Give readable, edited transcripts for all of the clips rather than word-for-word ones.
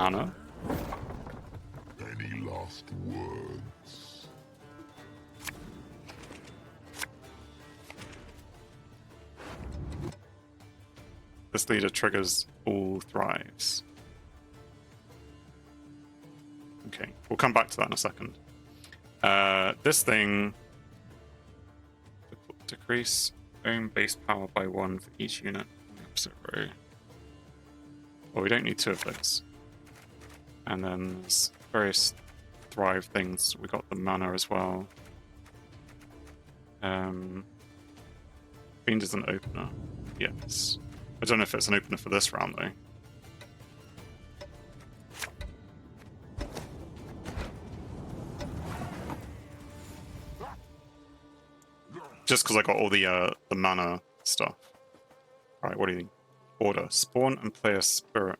mana. Any last words? This leader triggers all thrives. Okay, we'll come back to that in a second. This thing... Decrease own base power by 1 for each unit on the opposite row. Well, we don't need 2 of those. And then there's various thrive things. We got the mana as well. Fiend is an opener. Yes. I don't know if it's an opener for this round though. Just because I got all the mana stuff. Alright, what do you think? Order. Spawn and play a spirit.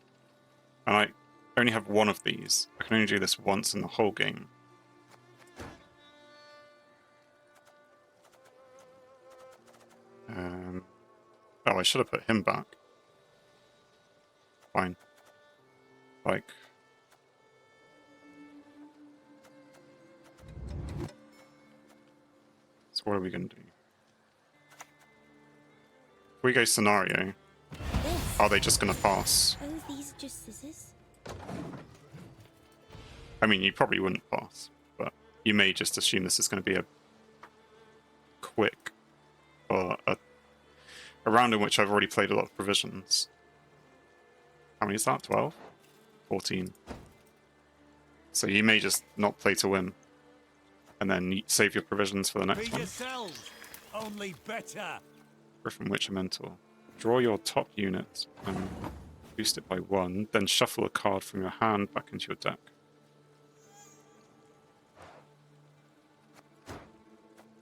And I only have 1 of these. I can only do this once in the whole game. Oh, I should have put him back. Fine. Like... So what are we going to do? If we go scenario, are they just going to pass? Oh, these just scissors? I mean, you probably wouldn't pass, but you may just assume this is going to be a quick, or a round in which I've already played a lot of provisions. How many is that? 12? 14. So you may just not play to win, and then save your provisions for the next one. Only better. Griffin Witcher Mentor. Draw your top unit and boost it by 1, then shuffle a card from your hand back into your deck.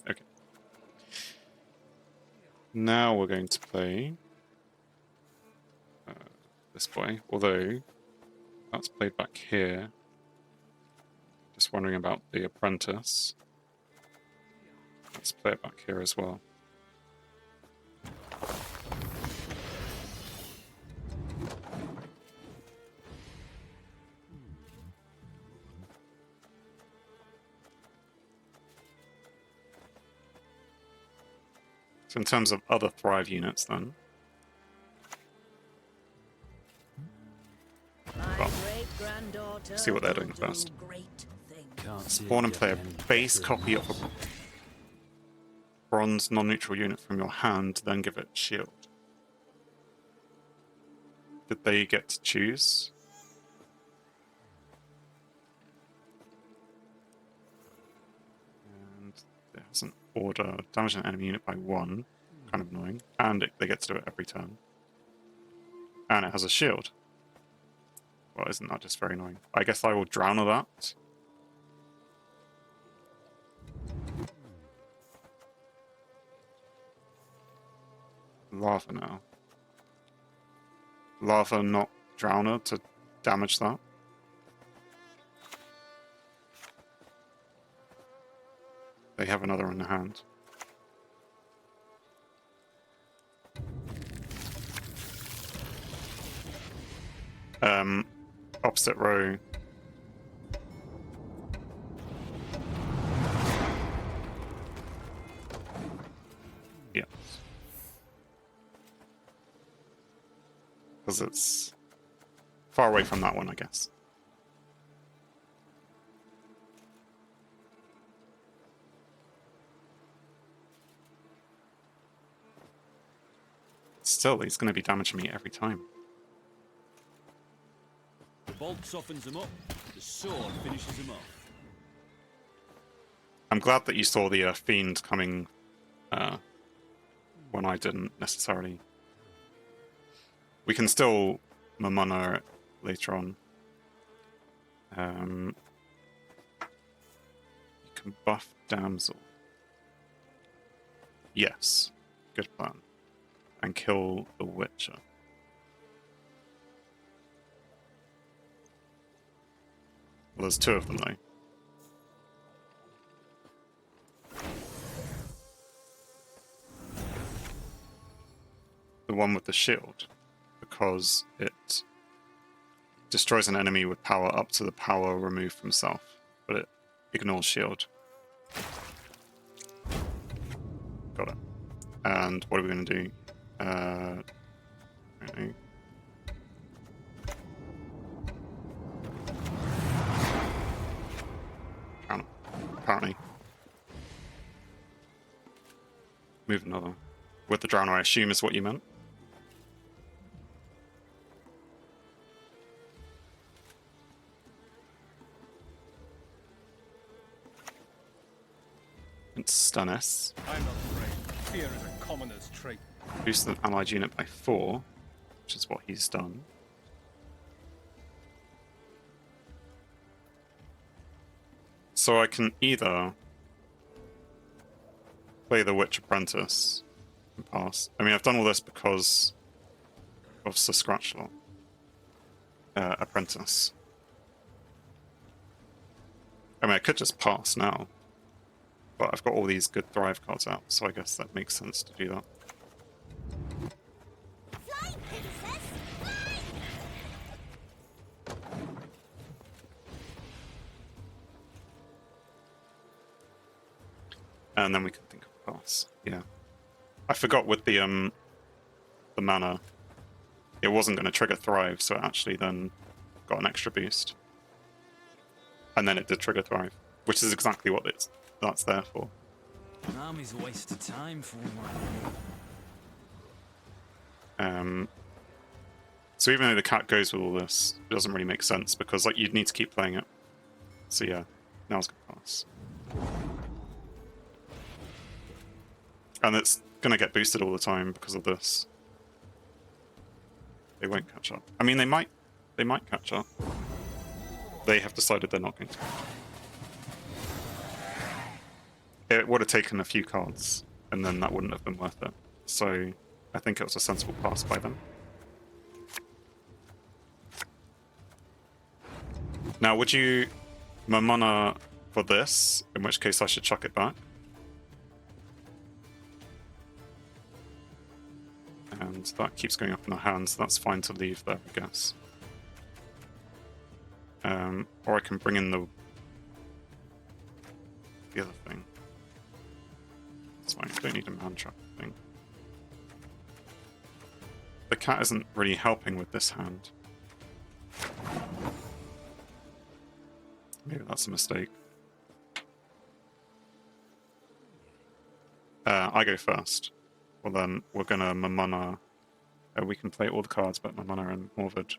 Okay. Now we're going to play this boy, although that's played back here. Just wondering about the apprentice. Let's play it back here as well. So in terms of other Thrive units then. Well, see what they're doing first. Spawn and play a base copy of a bronze non-neutral unit from your hand, then give it shield. Did they get to choose? And it has an order, damage an enemy unit by 1, kind of annoying, and they get to do it every turn. And it has a shield. Well, isn't that just very annoying? I guess I will drown that. Lava now. Lava, not Drowner, to damage that. They have another in the hand. Opposite row. Yeah. Because it's far away from that one, I guess. Still, he's going to be damaging me every time. The bolt softens them up, the sword finishes them off. I'm glad that you saw the fiend coming when I didn't necessarily. We can still Mamona it later on. You can buff Damsel. Yes, good plan. And kill the Witcher. Well, there's 2 of them though. The one with the shield, because it Destroys an enemy with power up to the power removed from self, but it ignores shield. Got it. And what are we going to do? Okay. Apparently. Move another. With the drown, I assume is what you meant. It's stun S. I'm not afraid. Fear is a commoner's trait. Boost the allied unit by 4, which is what he's done. So I can either play the Witch Apprentice and pass. I mean, I've done all this because of Sir Scratchlot. Apprentice. I mean, I could just pass now. But I've got all these good Thrive cards out, so I guess that makes sense to do that. Fly, princess, fly! And then we can think of pass. Yeah. I forgot with the mana, it wasn't going to trigger Thrive, so it actually then got an extra boost. And then it did trigger Thrive, which is exactly what that's there for. An army's a waste of time for one. So even though the cat goes with all this, it doesn't really make sense because like you'd need to keep playing it. So yeah, now it's gonna pass. And it's gonna get boosted all the time because of this. They won't catch up. I mean, they might catch up. They have decided they're not going to. It would have taken a few cards, and then that wouldn't have been worth it. So I think it was a sensible pass by them. Now, would you mana for this? In which case I should chuck it back. And that keeps going up in our hands. That's fine to leave there, I guess. Or I can bring in the other thing. That's fine. I don't need a man trap thing. The cat isn't really helping with this hand. Maybe that's a mistake. I go first. Well then, we're gonna Mamana. We can play all the cards but Mamana and Morvudd.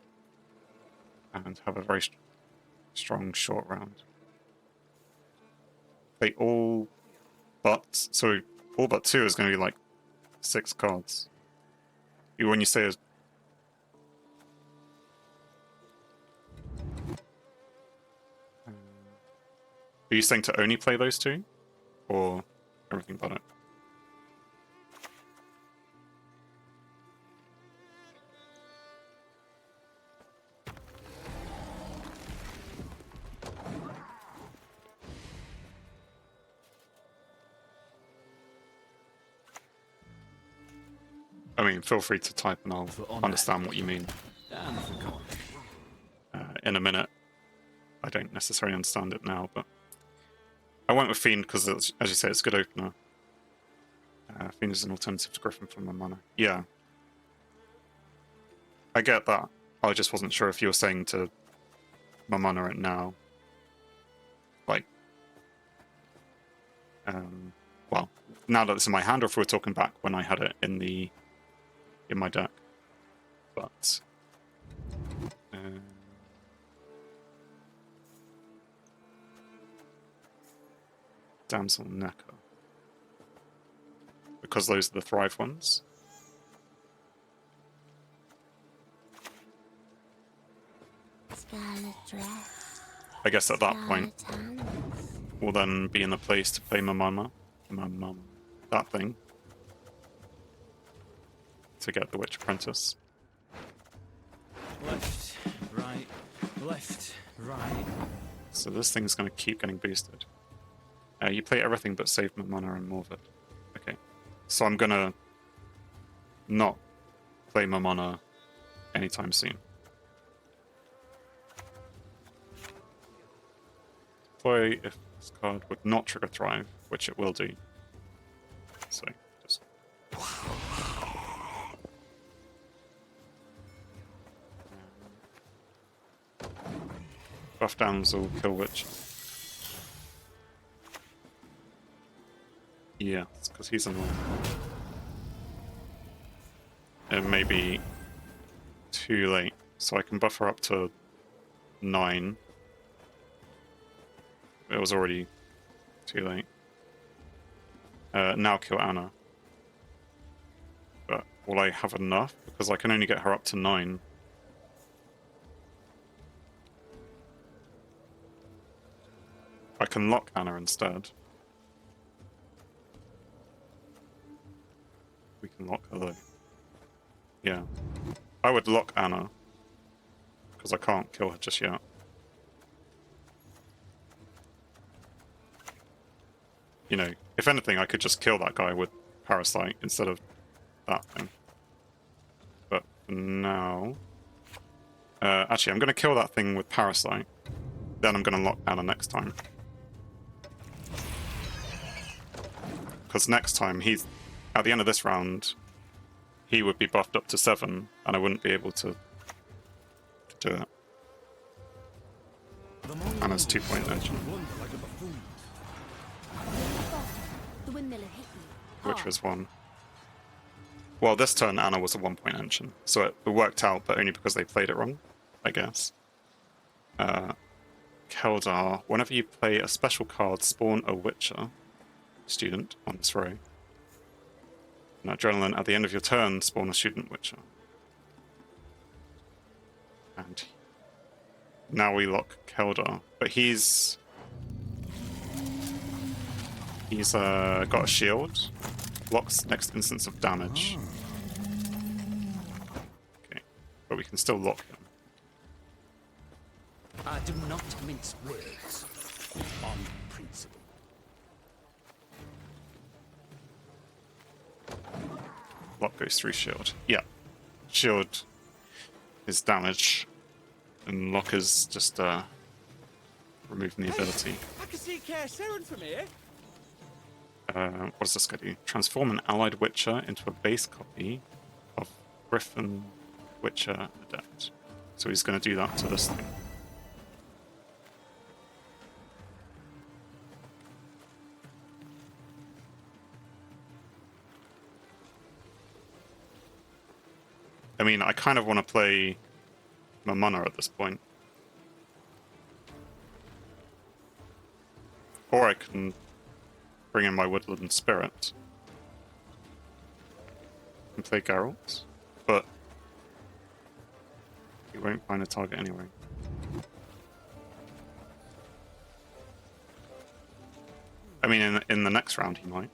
And have a very strong short round. Play all but... So, all but 2 is going to be like 6 cards. When you say... Are you saying to only play those 2? Or everything but it? I mean, feel free to type and I'll understand what you mean in a minute. I don't necessarily understand it now, but I went with Fiend because, as you say, it's a good opener. Fiend is an alternative to Griffin from my mana. Yeah. I get that. I just wasn't sure if you were saying to my mana it now. Like, well, now that it's in my hand, or if we were talking back when I had it in my deck. But Damsel Necker. Because those are the Thrive ones. Scarlet dress. I guess at that point, Scarlet hands. we'll then be in the place to play that thing. To get the Witch Apprentice. Left, right, left, right. So this thing's going to keep getting boosted. You play everything but save mana and Morvudd. Okay. So I'm going to not play mana anytime soon. deploy if this card would not trigger Thrive, which it will do. So, just... Buff Damsel, kill Witch. Yeah, it's because he's annoying. It may be too late, so I can buff her up to 9. It was already too late. Now kill Anna. But will I have enough? Because I can only get her up to 9. I can lock Anna instead. We can lock her though. Yeah. I would lock Anna. Because I can't kill her just yet. You know, if anything, I could just kill that guy with Parasite instead of that thing. But for now... actually, I'm going to kill that thing with Parasite. Then I'm going to lock Anna next time. Because next time, he's... At the end of this round, he would be buffed up to 7, and I wouldn't be able to do it. Anna's 2-point engine. The windmiller hit you. Which was 1. Well, this turn Anna was a 1-point engine, so it worked out, but only because they played it wrong, I guess. Keldar, whenever you play a special card, spawn a Witcher student on this row. And Adrenaline, at the end of your turn, spawn a student Witcher. And now we lock Keldar, but he's got a shield. Blocks next instance of damage. Okay, but we can still lock him. I do not mince words on principle. Lock goes through shield. Yeah. Shield is damage, and lock is just removing the ability. I can see Care Saren from here. What does this guy do? Transform an allied Witcher into a base copy of Griffin Witcher Adept. So he's going to do that to this thing. I mean, I kind of want to play Mamana at this point. Or I can bring in my Woodland Spirit and play Geralt, but he won't find a target anyway. I mean, in the next round he might.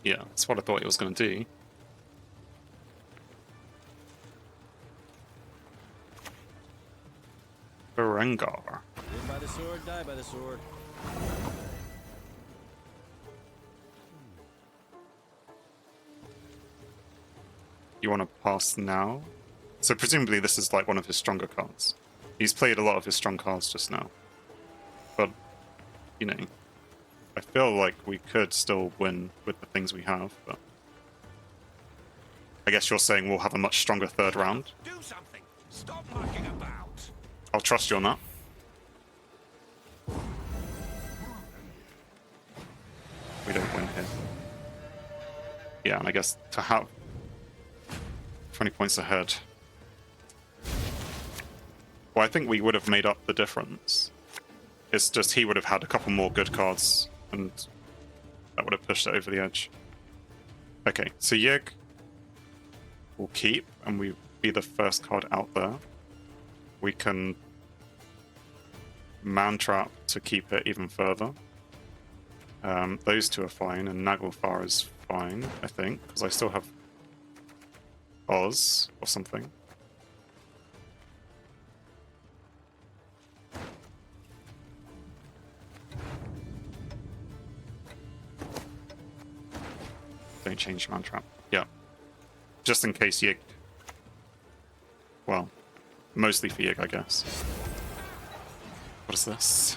Yeah, that's what I thought he was going to do. Berengar. Live by the sword, die by the sword. You want to pass now? So presumably this is like one of his stronger cards. He's played a lot of his strong cards just now. But, you know, I feel like we could still win with the things we have, but... I guess you're saying we'll have a much stronger third round? Do something. Stop mucking about. I'll trust you on that. We don't win here. Yeah, and I guess to have 20 points ahead. Well, I think we would have made up the difference. It's just he would have had a couple more good cards, and that would have pushed it over the edge. Okay, so Yig will keep, and we be the first card out there. We can Man Trap to keep it even further. Those two are fine, and Naglfar is fine, I think, because I still have Oz or something. Don't change man trap. Yeah. Just in case Yig. Well, mostly for Yig, I guess. What is this?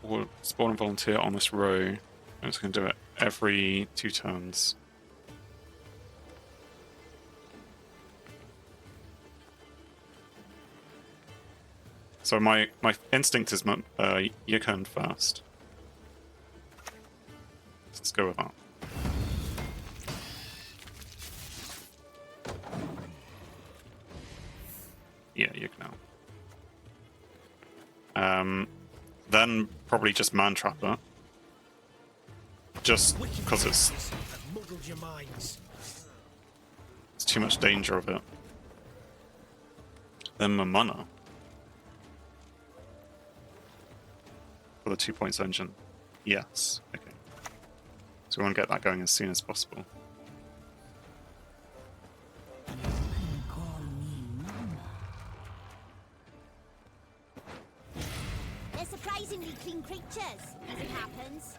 We'll spawn a volunteer on this row. I'm just going to do it every 2 turns. So my instinct is Yigern first. Let's go with that. Yeah, Yig now. Then probably just Man Trapper. Just because it's too much danger of it. Then Mamana. For the 2 points engine. Yes. Okay. So we want to get that going as soon as possible. They're surprisingly clean creatures, as it happens.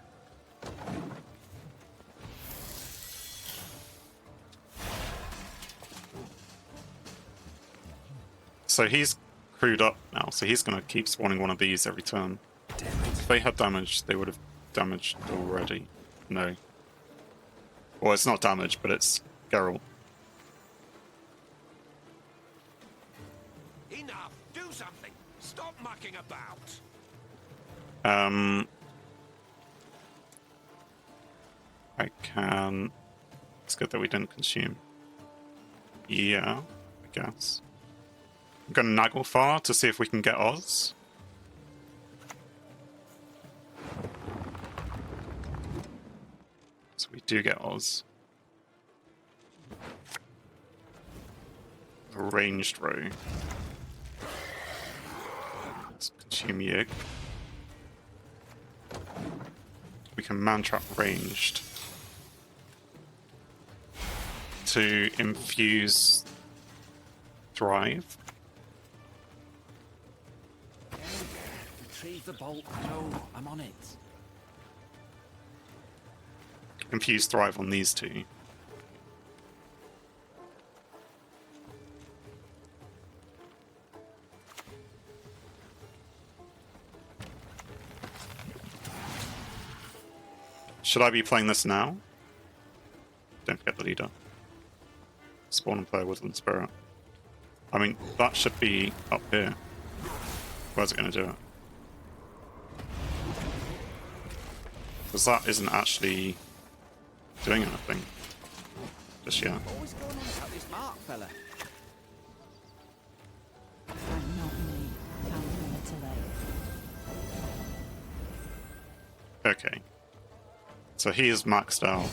So he's crewed up now, so he's going to keep spawning one of these every turn. If they had damage, they would have damaged already. No. Well, it's not damage, but it's Geralt. Enough! Do something! Stop mucking about! I can... It's good that we didn't consume. Yeah, I guess. I'm going to Naglfar to see if we can get Oz. So we do get Oz. A ranged row. Let's consume Yig. We can man trap ranged to infuse Thrive. Retrieve the bolt. No, I'm on it. Infuse Thrive on these two. Should I be playing this now? Don't forget the leader. Spawn and play Woodland Spirit. I mean, that should be up here. Where's it going to do it? Because that isn't actually doing anything just yet. Always going on about this Mark fella. And not me. Found her today. Okay. So he is maxed out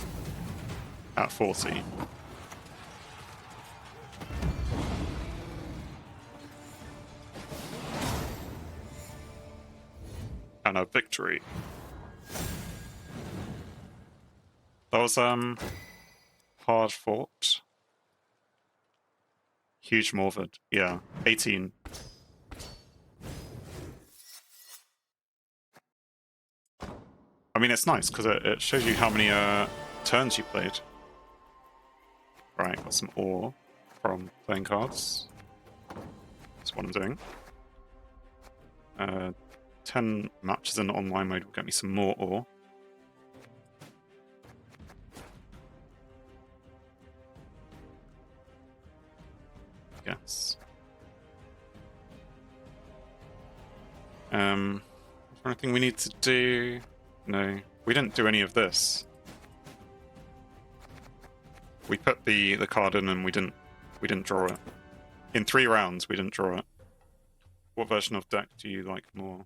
at 40. And a victory. That was hard fought. Huge Morvudd. Yeah, 18. I mean, it's nice because it shows you how many turns you played. Right, got some ore from playing cards. That's what I'm doing. 10 matches in online mode will get me some more ore. Yes. Is there anything we need to do? No, we didn't do any of this. We put the card in and we didn't draw it. In 3 rounds, we didn't draw it. What version of deck do you like more?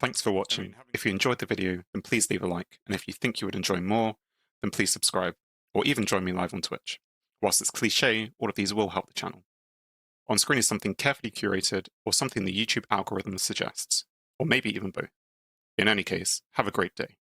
Thanks for watching. If you enjoyed the video, then please leave a like. And if you think you would enjoy more, then please subscribe. Or even join me live on Twitch. Whilst it's cliche, all of these will help the channel. On screen is something carefully curated or something the YouTube algorithm suggests. or maybe even both. In any case, have a great day.